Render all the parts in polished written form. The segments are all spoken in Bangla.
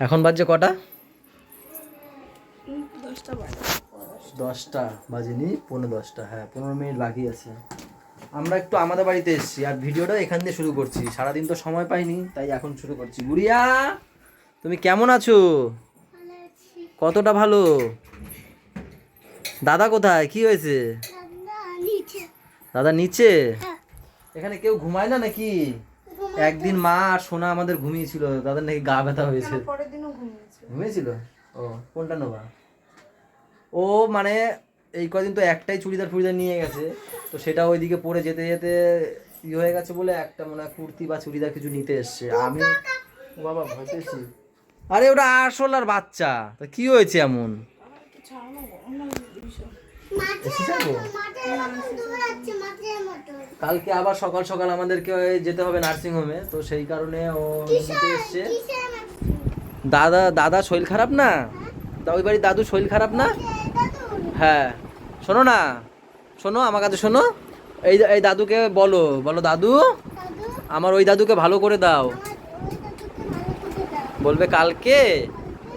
এখন বাজছে কটা? 10টা বাজেনি, 10:45। হ্যাঁ, 15 মিনিট বাকি আছে। আমরা একটু আমাদের বাড়িতে এসেছি আর ভিডিওটা এখান দিয়ে শুরু করছি। সারাদিন তো সময় পাইনি, তাই এখন শুরু করছি। গুড়িয়া, তুমি কেমন আছো? কতটা ভালো? দাদা কোথায়? কি হয়েছে? দাদা নিচে? এখানে কেউ ঘুমায় না নাকি? একদিন মা আর সোনা আমাদের ঘুমিয়েছিল, তাদের নাকি গা ব্যথা হয়েছে। ঘুমিয়েছিল? ও, কোনটা নেবা? ও মানে এই কদিন তো একটাই চুড়িদার ফুড়িদার নিয়ে গেছে, তো সেটা ওইদিকে পরে যেতে যেতে ই হয়ে গেছে বলে একটা মনে হয় কুর্তি বা চুড়িদার কিছু নিতে এসছে। আমি ও বাবা ভয় পেয়েছি। আরে ওটা আরশোলার বাচ্চা, তা কি হয়েছে এমন? কালকে আবার সকাল সকাল আমাদেরকে যেতে হবে নার্সিং হোমে, তো সেই কারণে ও নিতে এসছে। দাদা দাদা শরীর খারাপ না? তা ওই বাড়ির দাদু শরীর খারাপ না? হ্যাঁ, শোনো না, শোনো আমার কাছে শোনো। এই এই দাদুকে বলো, বলো দাদু আমার ওই দাদুকে ভালো করে দাও। বলবে কালকে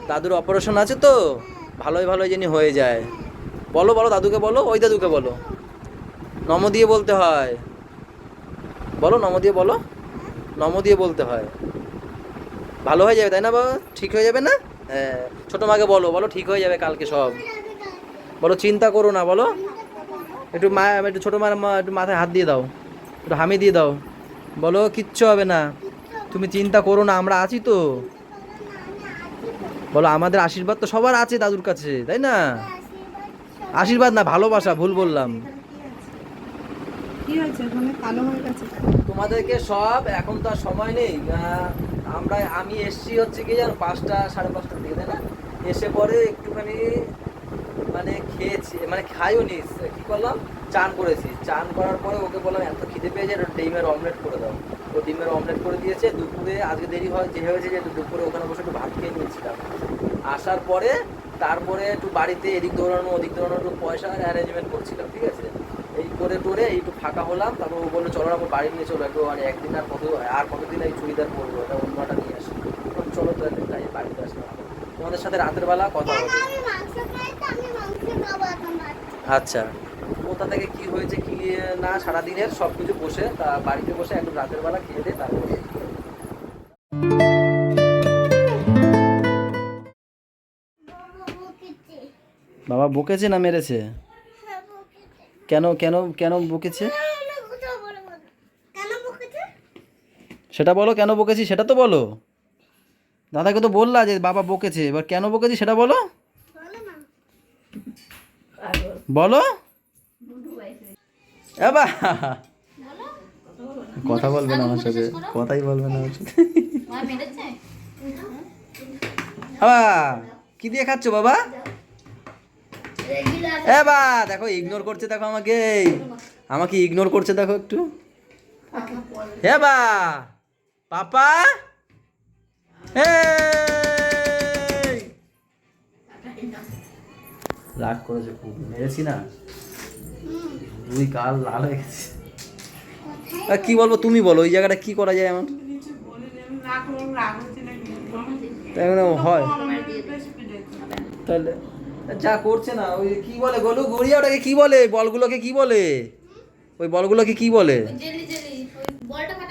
দাদুর অপারেশন আছে তো, ভালোই ভালোই যেন হয়ে যায়। বলো বলো দাদুকে বলো, ওই দাদুকে বলো। নম দিয়ে বলতে হয়, বলো নম দিয়ে বলো, নম দিয়ে বলতে হয়। ভালো হয়ে যাবে তাই না বাবা? ঠিক হয়ে যাবে না? হ্যাঁ, ছোটো মাকে বলো, বলো ঠিক হয়ে যাবে কালকে সব। বলো চিন্তা করো না, বলো। একটু মা, একটু ছোটো মার একটু মাথায় হাত দিয়ে দাও, একটু হামি দিয়ে দাও। বলো কিচ্ছু হবে না, তুমি চিন্তা করো না, আমরা আছি তো। বলো আমাদের আশীর্বাদ তো সবার আছে দাদুর কাছে, তাই না? আশীর্বাদ না, ভালোবাসা, ভুল বললাম। তোমাদেরকে সব এখন তো আর সময় নেই। আমি এসছি হচ্ছে কি জানো 5টা 5:30টার দিকে, তাই না? এসে পরে একটুখানি মানে খেয়েছি, মানে খাইও নি, কি করলাম, চান করেছি। চান করার পরে ওকে বললাম এত খিদে পেয়েছে ডিমের অমলেট করে দাও। ও ডিমের অমলেট করে দিয়েছে। দুপুরে আজকে দেরি হয় যে হয়েছে যে দুপুরে ওখানে বসে একটু ভাত খেয়ে নিয়েছিলাম। আসার পরে তারপরে একটু বাড়িতে এদিক দৌড়ানো ওদিক দৌড়ানো, একটু পয়সার অ্যারেঞ্জমেন্ট করছিলাম, ঠিক আছে? এই করে টোরে একটু ফাঁকা হলাম, তারপর ও বললো চলো আমার বাড়ি নিয়ে চলো একটু, মানে একদিন আর কতদিন এই চুড়িদার পরবো, এটা অন্যটা নিয়ে আসি। চলো তো একদিন তাই বাড়িতে আসলাম, তোমাদের সাথে রাতের বেলা কথা হবে। আচ্ছা, কোথা থেকে কি হয়েছে কি না সারাদিনের সব কিছু বসে তা বাড়িতে বসে একটু রাতের বেলা খেয়ে দিয়ে তারপরে। বাবা বকেছে না মেরেছে? কেন কেন কেন বকেছে সেটা বলো, কেন বকেছি সেটা তো বলো। দাদাকে তো বললা যে বাবা বকেছে, এবার কেন বকেছি সেটা বলো, বলো। এবার কথা বলবে না আমার সাথে, কথাই বলবে না আমার সাথে। বাবা কি দিয়ে খাচ্ছ বাবা? এবার দেখো ইগনোর করছে, দেখো আমাকে, আমাকে ইগনোর করছে দেখো একটু। এবার পাপা রাগ করেছে খুব, মেরেছি না, দুই গাল লাল হয়ে গেছে। কি বলবো তুমি বলো, ওই জায়গাটা কি করা যায় আমার? তাই মানে হয় তাহলে যা করছে না, ওই কি বলে গলু গড়িয়া, ওটাকে কি বলে, বলগুলোকে কি বলে, ওই বলগুলোকে কি বলে?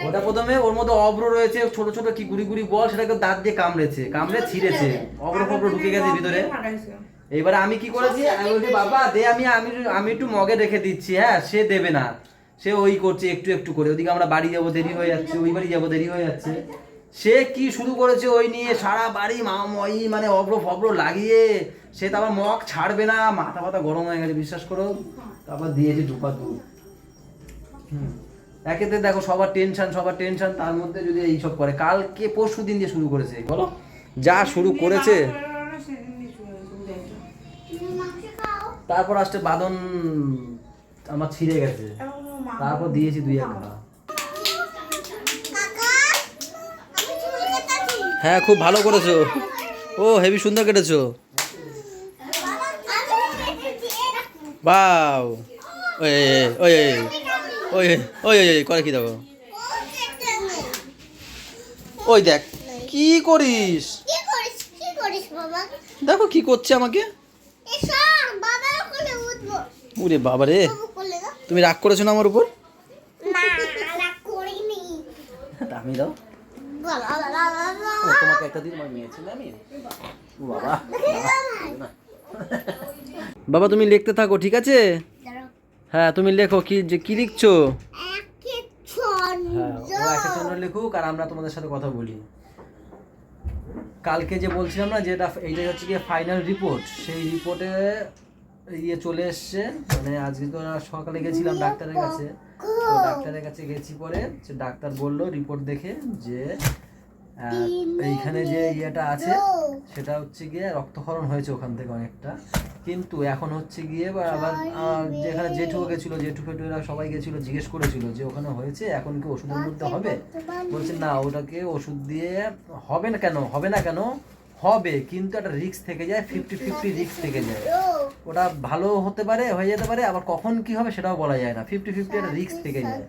ওটা প্রথমে ওর মধ্যে অব্র রয়েছে ছোট ছোট কি গুড়ি গুড়ি বল, সেটাকে দাঁত দিয়ে কামড়ে ছিঁড়েছে, অব্র ফব্র ঢুকে গেছে ভিতরে। এবারে আমি কি করেছি, আমি বলছি বাবা দে, আমি আমি আমি একটু মগে রেখে দিচ্ছি। হ্যাঁ, সে দেবে না, সে ওই করছে একটু একটু করে। ওদিকে আমরা বাড়ি যাবো দেরি হয়ে যাচ্ছে, ওই বাড়ি যাবো দেরি হয়ে যাচ্ছে। সে কি শুরু করেছে ওই নিয়ে সারা বাড়ি মামই মানে অব্র ফব্র লাগিয়ে, সে তো আবার মগ ছাড়বে না, মাথা ফাথা গরম হয়ে গেছে বিশ্বাস করো। তারপর দিয়েছি দুপা দু। একেতে দেখো সবার টেনশন, তার মধ্যে যদি এইসব করে। কালকে পরশু দিন দিয়ে শুরু করেছে, বলো যা শুরু করেছে। তারপর আসতে বাদন আমার ছিঁড়ে গেছে, তারপর দিয়েছি দুই এক ঘা। হ্যাঁ খুব ভালো করেছো, ও হেভি সুন্দর কেটেছো। বাও, ওই ওই ওই ওই ওই করে কি দেখো, ওই দেখ কি করিস, দেখো কি করছে আমাকে। ওরে বাবা রে, তুমি রাগ করেছো না আমার উপর? আমি দাও তোমাকে একটা দিন নিয়েছিলাম আমি। বাবা বাবা তুমি লিখতে থাকো, ঠিক আছে? হ্যাঁ তুমি লেখো, কি লিখছো? হ্যাঁ ও একটা জন্য লিখুক আর আমরা তোমাদের সাথে কথা বলি। কালকে যে বলছিলাম না যেটা এইটাই হচ্ছে কি ফাইনাল রিপোর্ট, সেই রিপোর্টে চলে এসছে। মানে আজকে তো সকালে গেছিলাম ডাক্তারের কাছে, তো ডাক্তারের কাছে গেছি পরে ডাক্তার বললো রিপোর্ট দেখে যে এইখানে যে ইয়েটা আছে সেটা হচ্ছে গিয়ে রক্তক্ষরণ হয়েছে ওখান থেকে অনেকটা, কিন্তু এখন হচ্ছে গিয়ে আবার যেখানে জেঠু গেছিলো, জেঠু ফেটুরা সবাই গেছিলো, জিজ্ঞেস করেছিল যে ওখানে হয়েছে এখন কি ওষুধের মধ্যে হবে? বলছে না, ওটাকে ওষুধ দিয়ে হবে না। কেন হবে না? কেন হবে, কিন্তু একটা রিস্ক থেকে যায়, 50-50 রিস্ক থেকে যায়। ওটা ভালো হতে পারে, হয়ে যেতে পারে, আবার কখন কি হবে সেটাও বলা যায় না, 50-50 একটা রিস্ক থেকে যায়।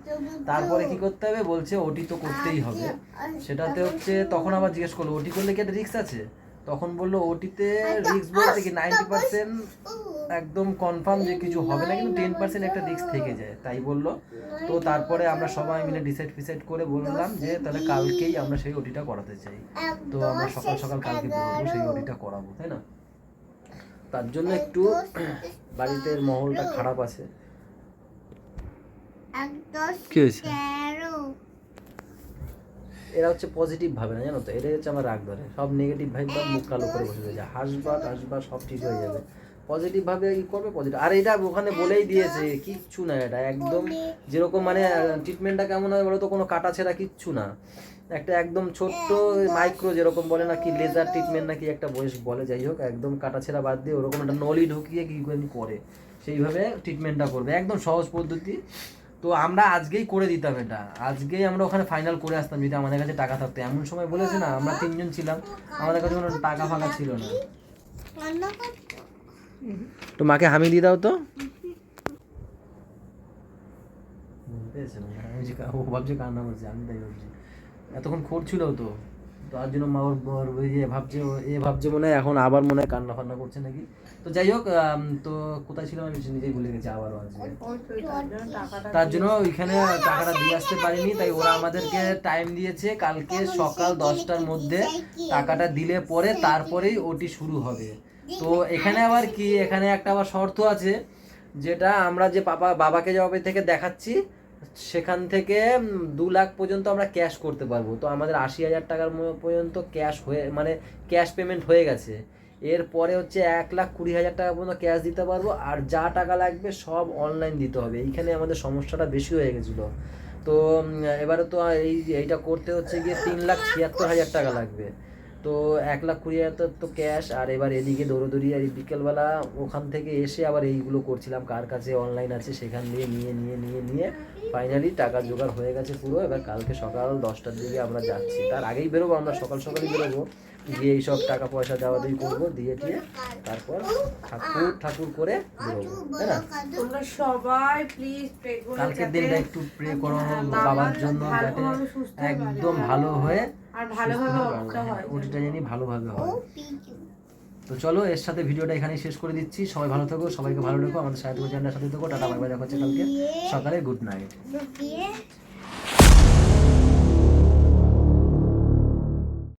তারপরে কি করতে হবে বলছে ওটি তো করতেই হবে। সেটাতে হচ্ছে তখন আবার জিজ্ঞেস করলো ওটি করলে কি একটা রিস্ক আছে? তখন বললো ওটিতে রিস্ক বলতে কি 90% একদম কনফার্ম যে কিছু হবে না, কিন্তু 10% একটা রিস্ক থেকে যায়, তাই বললো। তো তারপরে আমরা সবাই মিলে ডিসাইড করে বললাম যে তাহলে কালকেই আমরা সেই ওটিটা করাতে চাই। তো আমরা সকাল সকাল কালকে বেরোবো সেই ওটিটা করাবো, তাই না? তার জন্য একটু বাড়িতে মহলটা খারাপ আছে। কি হয়েছে? এরা হচ্ছে পজিটিভ ভাবে না, জানো তো, এটাই হচ্ছে আমার রাগ ধরে। সব নেগেটিভ ভাইব বা মুখ কালো করে বসে যায়, হাসবা সব ঠিক হয়ে যাবে। পজিটিভ ভাবে কি করবে পজিটিভ। আর এটা ওখানে বলেই দিয়েছে কিচ্ছু না, এটা একদম যেরকম মানে ট্রিটমেন্টটা কেমন হয় বলো তো, কোনো কাটা ছেঁড়া কিচ্ছু না, একটা একদম ছোট্ট মাইক্রো যেরকম বলে না কি লেজার ট্রিটমেন্ট নাকি একটা বয়স বলে, যাই হোক একদম কাটা ছেঁড়া বাদ দিয়ে ওরকম একটা নলি ঢুকিয়ে কি করে সেইভাবে ট্রিটমেন্টটা করবে, একদম সহজ পদ্ধতি। তো আমরা আজকেই করে দিতাম এটা, আজকেই আমরা ওখানে ফাইনাল করে আসতাম যদি আমাদের কাছে টাকা থাকতো। এমন সময় বলেছে না, আমরা 3 জন ছিলাম, আমাদের কাছে কোনো টাকা ফাঁকা ছিল না। তো মাকে হামি দিয়ে দাও তো। ও ভাবছে কান্না করছে, আমি তাই ভাবছি এতক্ষণ করছিল তো, তার জন্য মা ওর ভাবছে মনে হয় এখন আবার মনে হয় কান্না ফান্না করছে নাকি। তো যাই হোক, তো কোথায় ছিলাম আমি নিজেই ভুলে গেছি আবারও আজকে। তার জন্য ওইখানে টাকাটা দিয়ে আসতে পারিনি, তাই ওরা আমাদেরকে টাইম দিয়েছে কালকে সকাল 10টার মধ্যে টাকাটা দিলে পরে তারপরেই ওটি শুরু হবে। তো এখানে আবার কি, এখানে একটা আবার শর্ত আছে, যেটা আমরা যে বাবাকে জবে থেকে দেখাচ্ছি সেখান থেকে 2 লাখ পর্যন্ত আমরা ক্যাশ করতে পারবো। তো আমাদের 80,000 টাকার পর্যন্ত ক্যাশ হয়ে মানে ক্যাশ পেমেন্ট হয়ে গেছে। এরপরে হচ্ছে 1,20,000 টাকা পর্যন্ত ক্যাশ দিতে পারবো, আর যা টাকা লাগবে সব অনলাইন দিতে হবে। এইখানে আমাদের সমস্যাটা বেশি হয়ে গেছিলো। তো এবারে তো এইটা করতে হচ্ছে গিয়ে 3,76,000 টাকা লাগবে। তো 1,20,000 তো ক্যাশ, আর এবার এদিকে দৌড়োদৌড়ি, আর বিকেলবেলা ওখান থেকে এসে আবার এইগুলো করছিলাম, কার কাছে অনলাইন আছে সেখান দিয়ে নিয়ে ফাইনালি টাকা জোগাড় হয়ে গেছে পুরো। এবার কালকে সকাল 10টার দিকে আমরা যাচ্ছি, তার আগেই বেরোবো, আমরা সকালই বেরোবো, গিয়ে এইসব টাকা পয়সা দেওয়া দিয়ে করবো, দিয়ে তারপর ঠাকুর করে বেরোবো, তাই না? তোমরা সবাই প্লিজ প্রে করো, কালকের দিনটা একটু প্রে করো বাবার জন্য, যাতে একদম ভালো হয়ে আর ভালোভাবে ওটা জানি ভালোভাবে হয়। তো চলো এর সাথে ভিডিওটা এখানেই শেষ করে দিচ্ছি। সবাই ভালো থাকো, সবাইকে ভালো রেখো, আমাদের সাথে চ্যানেলের সাথে থাকো। টাটা বাই বাই, দেখা হচ্ছে কালকে সকালে। Good night.